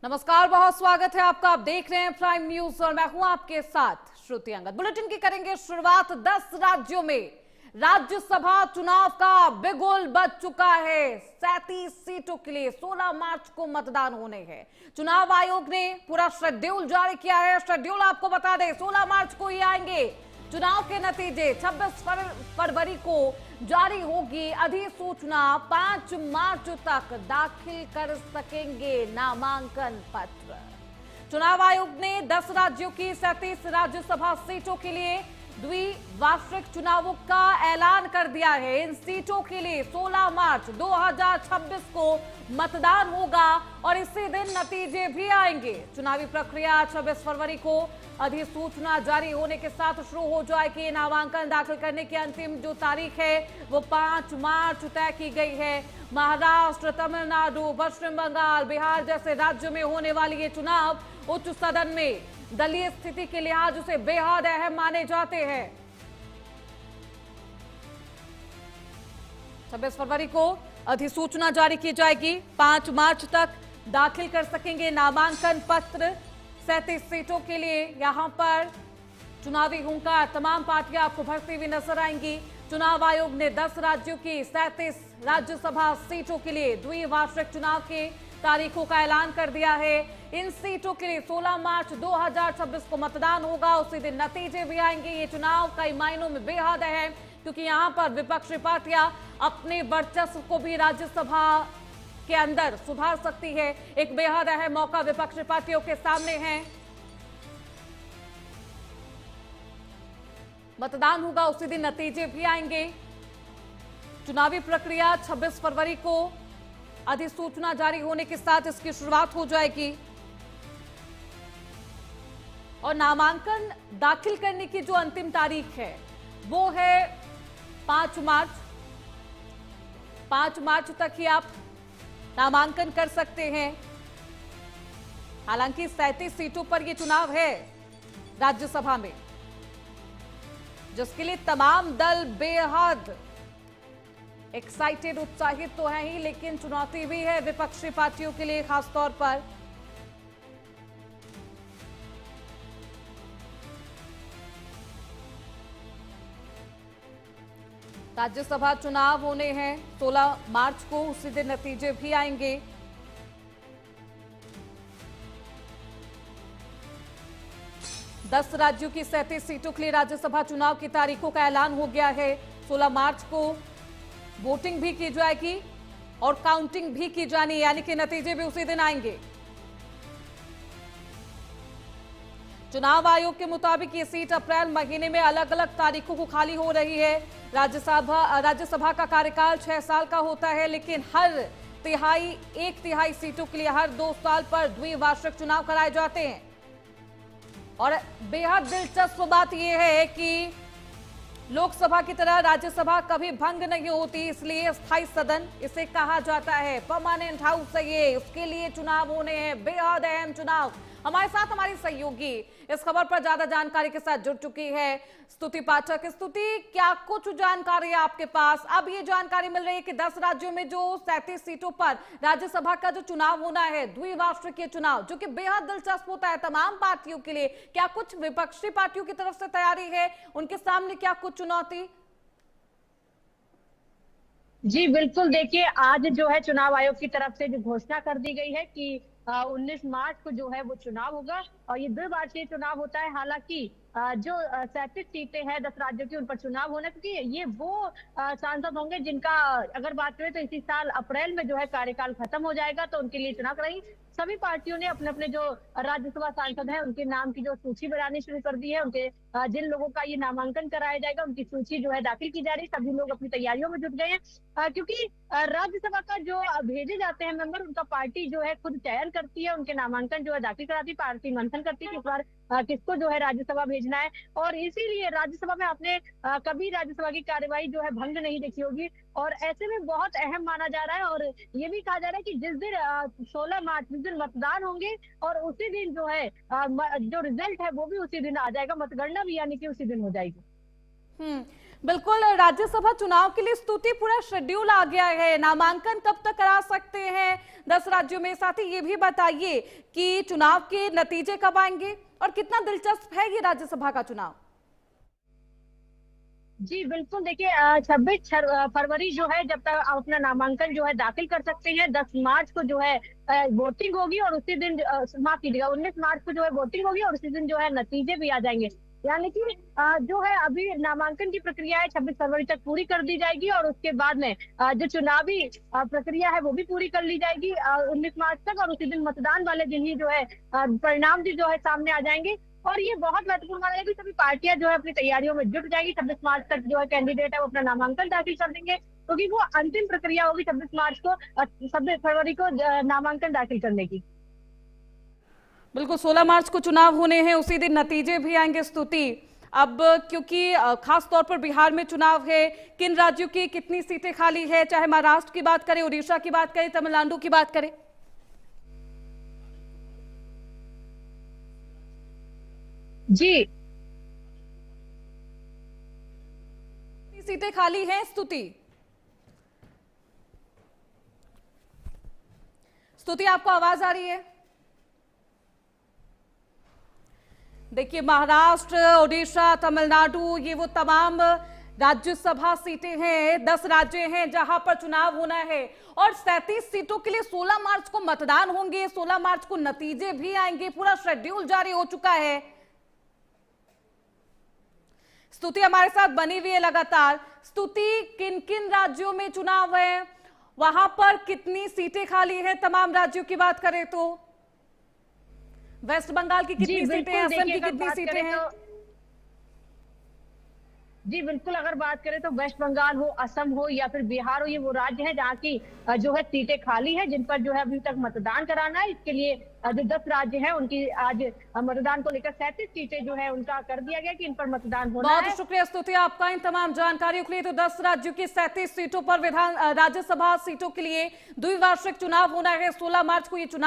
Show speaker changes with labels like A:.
A: नमस्कार, बहुत स्वागत है आपका। आप देख रहे हैं प्राइम न्यूज और मैं हूं आपके साथ श्रुति अंगद। बुलेटिन की करेंगे शुरुआत। 10 राज्यों में राज्यसभा चुनाव का बिगुल बज चुका है। 37 सीटों के लिए 16 मार्च को मतदान होने हैं। चुनाव आयोग ने पूरा शेड्यूल जारी किया है। शेड्यूल आपको बता दें, 16 मार्च को ही आएंगे चुनाव के नतीजे। 26 फरवरी को जारी होगी अधिसूचना। 5 मार्च तक दाखिल कर सकेंगे नामांकन पत्र। चुनाव आयोग ने 10 राज्यों की 37 राज्यसभा सीटों के लिए द्विवार्षिक चुनावों का ऐलान कर दिया है। इन सीटों के लिए 16 मार्च 2026 को मतदान होगा और इसी दिन नतीजे भी आएंगे। चुनावी प्रक्रिया 26 फरवरी को अधिसूचना जारी होने के साथ शुरू हो जाएगी। नामांकन दाखिल करने की अंतिम जो तारीख है वो 5 मार्च तय की गई है। महाराष्ट्र, तमिलनाडु, पश्चिम बंगाल, बिहार जैसे राज्यों में होने वाली ये चुनाव उच्च सदन में दलीय स्थिति के लिहाज से बेहद अहम माने जाते हैं। 26 फरवरी को अधिसूचना जारी की जाएगी। 5 मार्च तक दाखिल कर सकेंगे नामांकन पत्र। 37 सीटों के लिए यहां पर चुनावी हुंकार, तमाम पार्टियां आपको भरती हुई नजर आएंगी। चुनाव आयोग ने 10 राज्यों की 37 राज्यसभा सीटों के लिए द्विवार्षिक चुनाव की तारीखों का ऐलान कर दिया है। इन सीटों के लिए 16 मार्च 2026 को मतदान होगा। उसी दिन नतीजे भी आएंगे। ये चुनाव कई मायनों में बेहद अहम, क्योंकि यहां पर विपक्षी पार्टियां अपने वर्चस्व को भी राज्यसभा के अंदर सुधार सकती है। एक बेहद अहम मौका विपक्षी पार्टियों के सामने है। मतदान होगा, उसी दिन नतीजे भी आएंगे। चुनावी प्रक्रिया 26 फरवरी को अधिसूचना जारी होने के साथ इसकी शुरुआत हो जाएगी और नामांकन दाखिल करने की जो अंतिम तारीख है वो है 5 मार्च। 5 मार्च तक ही आप नामांकन कर सकते हैं। हालांकि 37 सीटों पर यह चुनाव है राज्यसभा में, जिसके लिए तमाम दल बेहद एक्साइटेड, उत्साहित तो है ही, लेकिन चुनौती भी है विपक्षी पार्टियों के लिए खासतौर पर। राज्यसभा चुनाव होने हैं 16 मार्च को, उसी दिन नतीजे भी आएंगे। दस राज्यों की 37 सीटों के लिए राज्यसभा चुनाव की तारीखों का ऐलान हो गया है। 16 मार्च को वोटिंग भी की जाएगी और काउंटिंग भी की जानी, यानी कि नतीजे भी उसी दिन आएंगे। चुनाव आयोग के मुताबिक ये सीट अप्रैल महीने में अलग अलग तारीखों को खाली हो रही है। राज्यसभा का कार्यकाल 6 साल का होता है, लेकिन एक तिहाई सीटों के लिए हर 2 साल पर द्विवार्षिक चुनाव कराए जाते हैं। और बेहद दिलचस्प बात यह है कि लोकसभा की तरह राज्यसभा कभी भंग नहीं होती, इसलिए स्थायी सदन इसे कहा जाता है। परमानेंट हाउस है ये, उसके लिए चुनाव होने हैं, बेहद अहम चुनाव। हमारे साथ हमारी सहयोगी इस खबर पर ज्यादा जानकारी के साथ जुड़ चुकी है स्तुति पाठक। स्तुति, क्या कुछ जानकारी है आपके पास? अब ये जानकारी मिल रही है कि 10 राज्यों में जो 37 सीटों पर राज्यसभा का जो चुनाव होना है, द्विवार्षिक चुनाव, जो कि बेहद दिलचस्प होता है तमाम पार्टियों के लिए, क्या कुछ विपक्षी पार्टियों की तरफ से तैयारी है? उनके सामने क्या कुछ चुनौती?
B: जी बिल्कुल, देखिए आज जो है चुनाव आयोग की तरफ से जो घोषणा कर दी गई है कि 19 मार्च को जो है वो चुनाव होगा और ये द्विवार्षिक चुनाव होता है। हालांकि जो 37 सीटें हैं 10 राज्यों की, उन पर चुनाव होना, क्योंकि ये वो सांसद होंगे जिनका अगर बात करें तो इसी साल अप्रैल में जो है कार्यकाल खत्म हो जाएगा, तो उनके लिए चुनाव कराएंगे। सभी पार्टियों ने अपने अपने जो राज्यसभा सांसद हैं उनके नाम की जो सूची बनानी शुरू कर दी है। उनके जिन लोगों का ये नामांकन कराया जाएगा उनकी सूची जो है दाखिल की जा रही है। सभी लोग अपनी तैयारियों में जुट गए हैं, क्योंकि राज्यसभा का जो भेजे जाते हैं मेंबर, उनका पार्टी जो है खुद चयन करती है, उनके नामांकन जो है दाखिल कराती है, पार्टी मंथन करती है कि इस बार किसको जो है राज्यसभा भेजना है। और इसीलिए राज्यसभा में आपने कभी राज्यसभा की कार्यवाही जो है भंग नहीं देखी होगी, और ऐसे में बहुत अहम माना जा रहा है। और ये भी कहा जा रहा है कि जिस दिन 16 मार्च जिस दिन मतदान होंगे और उसी दिन जो है जो रिजल्ट है वो भी उसी दिन आ जाएगा, मतगणना भी यानी कि उसी दिन हो जाएगी।
A: बिल्कुल, राज्यसभा चुनाव के लिए स्तुति पूरा शेड्यूल आ गया है। नामांकन कब तक करा सकते हैं 10 राज्यों में? साथ ही ये भी बताइए कि चुनाव के नतीजे कब आएंगे और कितना दिलचस्प है ये राज्यसभा का चुनाव?
B: जी बिल्कुल, देखिए 26 फरवरी जो है, जब तक आप अपना नामांकन जो है दाखिल कर सकते हैं। 10 मार्च को जो है वोटिंग होगी और उसी दिन माफ कीजिएगा, 19 मार्च को जो है वोटिंग होगी और उसी दिन जो है नतीजे भी आ जाएंगे। यानी कि जो है अभी नामांकन की प्रक्रिया है 26 फरवरी तक पूरी कर दी जाएगी और उसके बाद में जो चुनावी प्रक्रिया है वो भी पूरी कर ली जाएगी 19 मार्च तक, और उसी दिन मतदान वाले दिन ही जो है परिणाम भी जो है सामने आ जाएंगे। और ये बहुत महत्वपूर्ण माना कि सभी पार्टियां जो है अपनी तैयारियों में जुट जाएगी। 26 मार्च तक जो है कैंडिडेट है वो अपना नामांकन दाखिल कर देंगे, क्योंकि वो अंतिम प्रक्रिया होगी 26 मार्च को 26 फरवरी को नामांकन दाखिल करने की।
A: बिल्कुल, 16 मार्च को चुनाव होने हैं, उसी दिन नतीजे भी आएंगे स्तुति। अब क्योंकि खास तौर पर बिहार में चुनाव है, किन राज्यों की कितनी सीटें खाली है, चाहे महाराष्ट्र की बात करें, उड़ीसा की बात करें, तमिलनाडु की बात करें?
B: जी,
A: कितनी सीटें खाली हैं स्तुति? स्तुति, आपको आवाज आ रही है? देखिए, महाराष्ट्र, उड़ीसा, तमिलनाडु, ये वो तमाम राज्यसभा सीटें हैं। 10 राज्य हैं जहां पर चुनाव होना है और 37 सीटों के लिए 16 मार्च को मतदान होंगे, 16 मार्च को नतीजे भी आएंगे। पूरा शेड्यूल जारी हो चुका है। स्तुति हमारे साथ बनी हुई है लगातार। स्तुति, किन किन राज्यों में चुनाव है, वहां पर कितनी सीटें खाली हैं? तमाम राज्यों की बात करें तो वेस्ट बंगाल की कितनी सीटें हैं, असम की कितनी सीटें हैं?
B: जी बिल्कुल, अगर बात करें तो वेस्ट बंगाल हो, असम हो या फिर बिहार हो, ये वो राज्य है जहाँ की जो है सीटें खाली है, जिन पर जो है अभी तक मतदान कराना है। इसके लिए जो 10 राज्य हैं उनकी आज मतदान को लेकर 37 सीटें जो है उनका कर दिया गया कि इन पर मतदान होना है।
A: बहुत शुक्रिया स्तुति आपका इन तमाम जानकारियों के लिए। तो 10 राज्यों की 37 सीटों पर राज्यसभा सीटों के लिए द्विवार्षिक चुनाव होना है। 16 मार्च को ये चुनाव